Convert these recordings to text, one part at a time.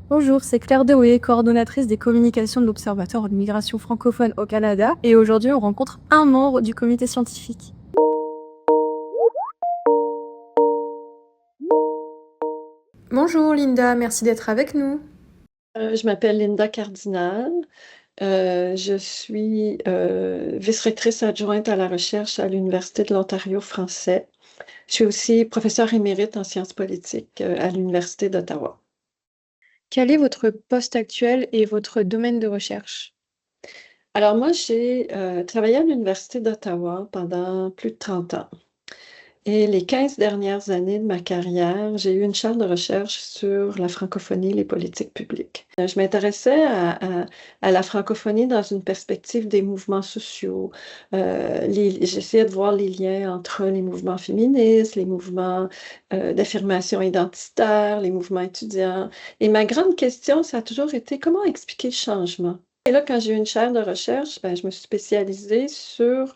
Bonjour, c'est Claire Dewey, coordonnatrice des communications de l'Observatoire de migration francophone au Canada, et aujourd'hui on rencontre un membre du comité scientifique. Bonjour Linda, merci d'être avec nous. Je m'appelle Linda Cardinal. Je suis vice-rectrice adjointe à la recherche à l'Université de l'Ontario français. Je suis aussi professeure émérite en sciences politiques à l'Université d'Ottawa. Quel est votre poste actuel et votre domaine de recherche? Alors moi, j'ai travaillé à l'Université d'Ottawa pendant plus de 30 ans. Et les 15 dernières années de ma carrière, j'ai eu une chaire de recherche sur la francophonie et les politiques publiques. Je m'intéressais à la francophonie dans une perspective des mouvements sociaux. J'essayais de voir les liens entre les mouvements féministes, les mouvements d'affirmation identitaire, les mouvements étudiants. Et ma grande question, ça a toujours été comment expliquer le changement? Et là, quand j'ai eu une chaire de recherche, je me suis spécialisée sur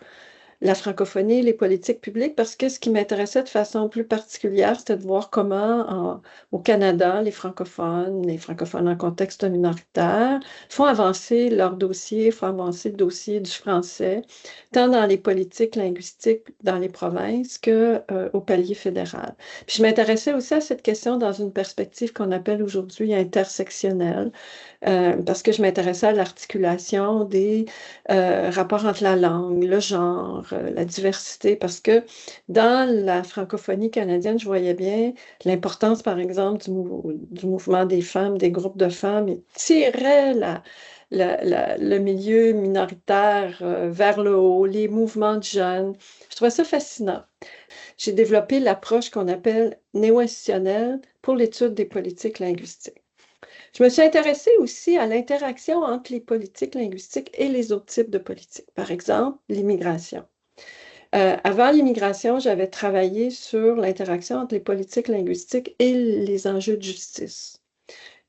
la francophonie, les politiques publiques, parce que ce qui m'intéressait de façon plus particulière, c'était de voir comment, au Canada, les francophones en contexte minoritaire, font avancer leur dossier, font avancer le dossier du français, tant dans les politiques linguistiques dans les provinces que, au palier fédéral. Puis je m'intéressais aussi à cette question dans une perspective qu'on appelle aujourd'hui intersectionnelle, parce que je m'intéressais à l'articulation des rapports entre la langue, le genre, la diversité, parce que dans la francophonie canadienne, je voyais bien l'importance, par exemple, du mouvement des femmes, des groupes de femmes, et tirait le milieu minoritaire vers le haut, les mouvements de jeunes. Je trouvais ça fascinant. J'ai développé l'approche qu'on appelle néo-institutionnelle pour l'étude des politiques linguistiques. Je me suis intéressée aussi à l'interaction entre les politiques linguistiques et les autres types de politiques. Par exemple, l'immigration. Avant l'immigration, j'avais travaillé sur l'interaction entre les politiques linguistiques et les enjeux de justice.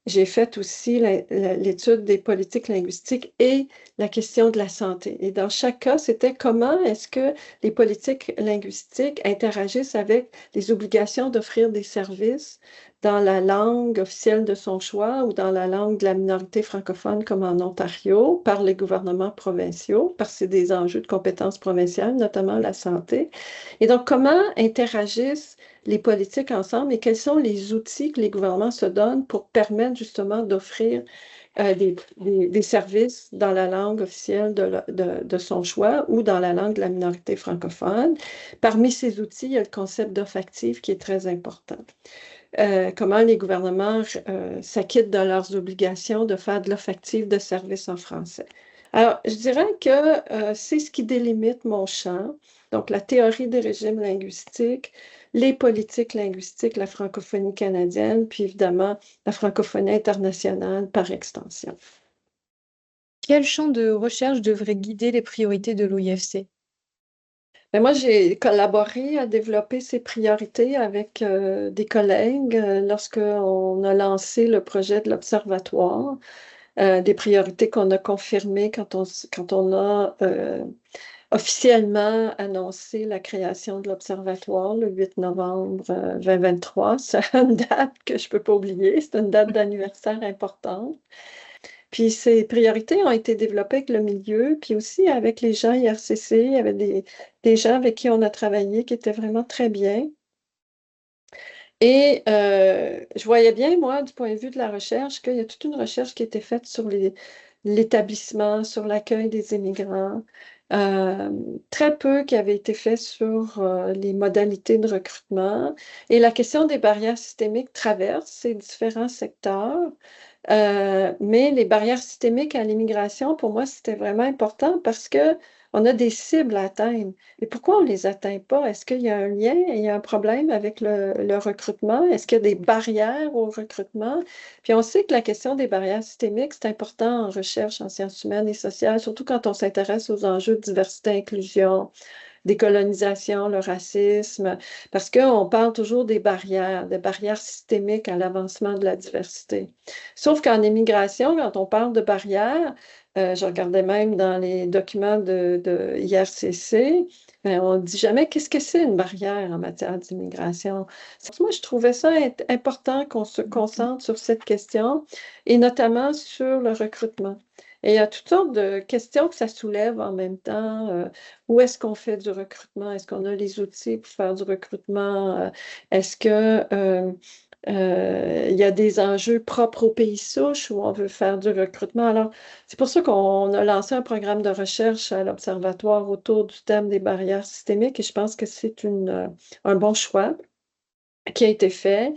J'ai fait aussi l'étude des politiques linguistiques et la question de la santé. Et dans chaque cas, c'était comment est-ce que les politiques linguistiques interagissent avec les obligations d'offrir des services dans la langue officielle de son choix ou dans la langue de la minorité francophone comme en Ontario par les gouvernements provinciaux, parce que c'est des enjeux de compétences provinciales, notamment la santé. Et donc, comment interagissent les politiques ensemble et quels sont les outils que les gouvernements se donnent pour permettre justement d'offrir des services dans la langue officielle de son choix ou dans la langue de la minorité francophone. Parmi ces outils, il y a le concept d'offre active qui est très important. Comment les gouvernements s'acquittent de leurs obligations de faire de l'offre active de services en français. Alors, je dirais que c'est ce qui délimite mon champ. Donc, la théorie des régimes linguistiques, les politiques linguistiques, la francophonie canadienne, puis évidemment la francophonie internationale par extension. Quel champ de recherche devrait guider les priorités de l'OIFC? Mais moi, j'ai collaboré à développer ces priorités avec des collègues lorsqu'on a lancé le projet de l'Observatoire, des priorités qu'on a confirmées quand on a officiellement annoncé la création de l'Observatoire le 8 novembre 2023. C'est une date que je ne peux pas oublier, c'est une date d'anniversaire importante. Puis ces priorités ont été développées avec le milieu, puis aussi avec les gens IRCC. Il y avait des gens avec qui on a travaillé qui étaient vraiment très bien. Et je voyais bien, moi, du point de vue de la recherche, qu'il y a toute une recherche qui était faite sur l'établissement, sur l'accueil des immigrants. Très peu qui avait été fait sur les modalités de recrutement. Et la question des barrières systémiques traverse ces différents secteurs. Mais les barrières systémiques à l'immigration, pour moi, c'était vraiment important parce qu'on a des cibles à atteindre. Et pourquoi on ne les atteint pas? Est-ce qu'il y a un lien, il y a un problème avec le recrutement? Est-ce qu'il y a des barrières au recrutement? Puis on sait que la question des barrières systémiques, c'est important en recherche en sciences humaines et sociales, surtout quand on s'intéresse aux enjeux de diversité, inclusion, décolonisation, le racisme, parce qu'on parle toujours des barrières systémiques à l'avancement de la diversité. Sauf qu'en immigration, quand on parle de barrières, je regardais même dans les documents de IRCC, on ne dit jamais qu'est-ce que c'est une barrière en matière d'immigration. Moi, je trouvais ça important qu'on se concentre sur cette question et notamment sur le recrutement. Et il y a toutes sortes de questions que ça soulève en même temps. Où est-ce qu'on fait du recrutement? Est-ce qu'on a les outils pour faire du recrutement? Est-ce que il y a des enjeux propres au pays souche où on veut faire du recrutement? Alors, c'est pour ça qu'on a lancé un programme de recherche à l'Observatoire autour du thème des barrières systémiques et je pense que c'est un bon choix qui a été fait.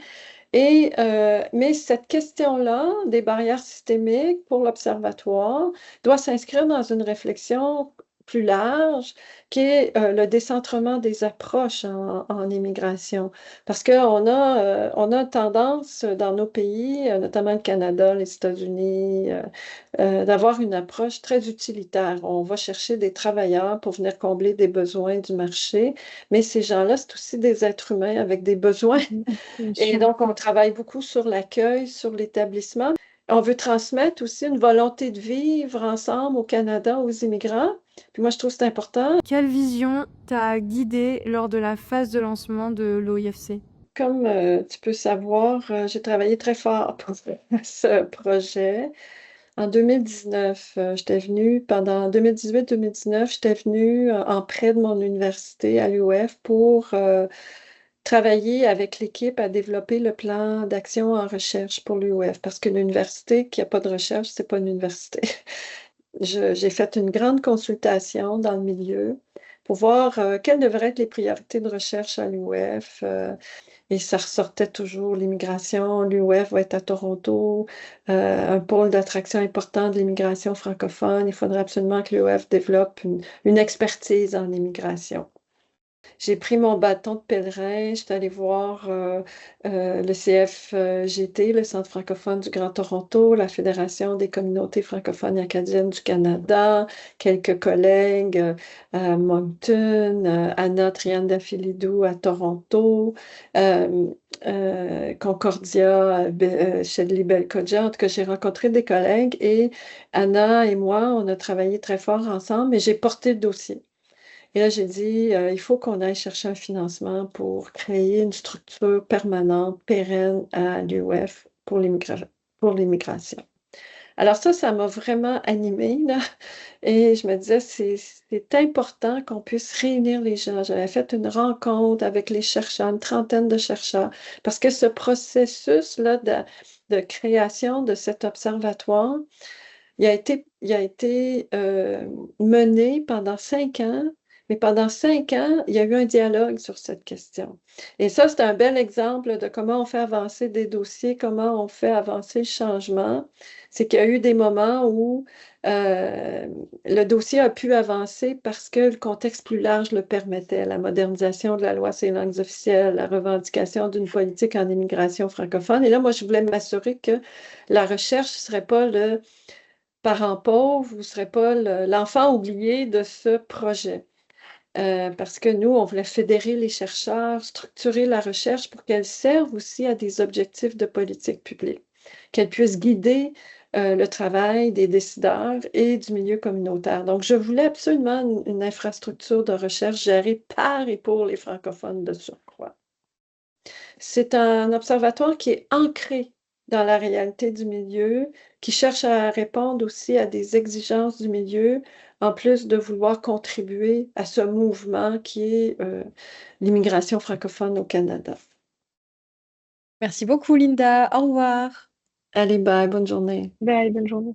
Mais cette question-là, des barrières systémiques pour l'Observatoire, doit s'inscrire dans une réflexion plus large, qui est le décentrement des approches en immigration. Parce on a tendance dans nos pays, notamment le Canada, les États-Unis, d'avoir une approche très utilitaire. On va chercher des travailleurs pour venir combler des besoins du marché, mais ces gens-là, c'est aussi des êtres humains avec des besoins. Bien Et sûr. donc, on travaille beaucoup sur l'accueil, sur l'établissement. On veut transmettre aussi une volonté de vivre ensemble au Canada aux immigrants. Puis moi, je trouve que c'est important. Quelle vision t'a guidé lors de la phase de lancement de l'OIFC? Comme tu peux savoir, j'ai travaillé très fort pour ce projet. En 2019, j'étais venue, pendant 2018-2019, j'étais venue en près de mon université à l'UF pour travailler avec l'équipe à développer le plan d'action en recherche pour l'UF, parce qu'une université qui n'a pas de recherche, c'est pas une université. J'ai fait une grande consultation dans le milieu pour voir quelles devraient être les priorités de recherche à l'UF. Et ça ressortait toujours l'immigration. L'UF va être à Toronto, un pôle d'attraction important de l'immigration francophone. Il faudrait absolument que l'UF développe une expertise en immigration. J'ai pris mon bâton de pèlerin, j'étais allée voir le CFGT, le Centre francophone du Grand Toronto, la Fédération des communautés francophones et acadiennes du Canada, quelques collègues à Moncton, Anna Triandafilidou à Toronto, Concordia, Shedley Belkodja. En tout cas, j'ai rencontré des collègues et Anna et moi, on a travaillé très fort ensemble, mais j'ai porté le dossier. Et là, j'ai dit, il faut qu'on aille chercher un financement pour créer une structure permanente, pérenne à l'UF pour l'immigration. Alors ça m'a vraiment animée, là. Et je me disais, c'est important qu'on puisse réunir les gens. J'avais fait une rencontre avec les chercheurs, une trentaine de chercheurs, parce que ce processus-là de création de cet observatoire, il a été mené pendant 5 ans, mais pendant 5 ans, il y a eu un dialogue sur cette question. Et ça, c'est un bel exemple de comment on fait avancer des dossiers, comment on fait avancer le changement. C'est qu'il y a eu des moments où le dossier a pu avancer parce que le contexte plus large le permettait, la modernisation de la loi sur les langues officielles, la revendication d'une politique en immigration francophone. Et là, moi, je voulais m'assurer que la recherche ne serait pas le parent pauvre, vous ne serez pas l'enfant oublié de ce projet. Parce que nous, on voulait fédérer les chercheurs, structurer la recherche pour qu'elle serve aussi à des objectifs de politique publique, qu'elle puisse guider le travail des décideurs et du milieu communautaire. Donc, je voulais absolument une infrastructure de recherche gérée par et pour les francophones de surcroît. C'est un observatoire qui est ancré dans la réalité du milieu, qui cherche à répondre aussi à des exigences du milieu, en plus de vouloir contribuer à ce mouvement qui est l'immigration francophone au Canada. Merci beaucoup, Linda. Au revoir. Allez, bye, bonne journée. Bye, bonne journée.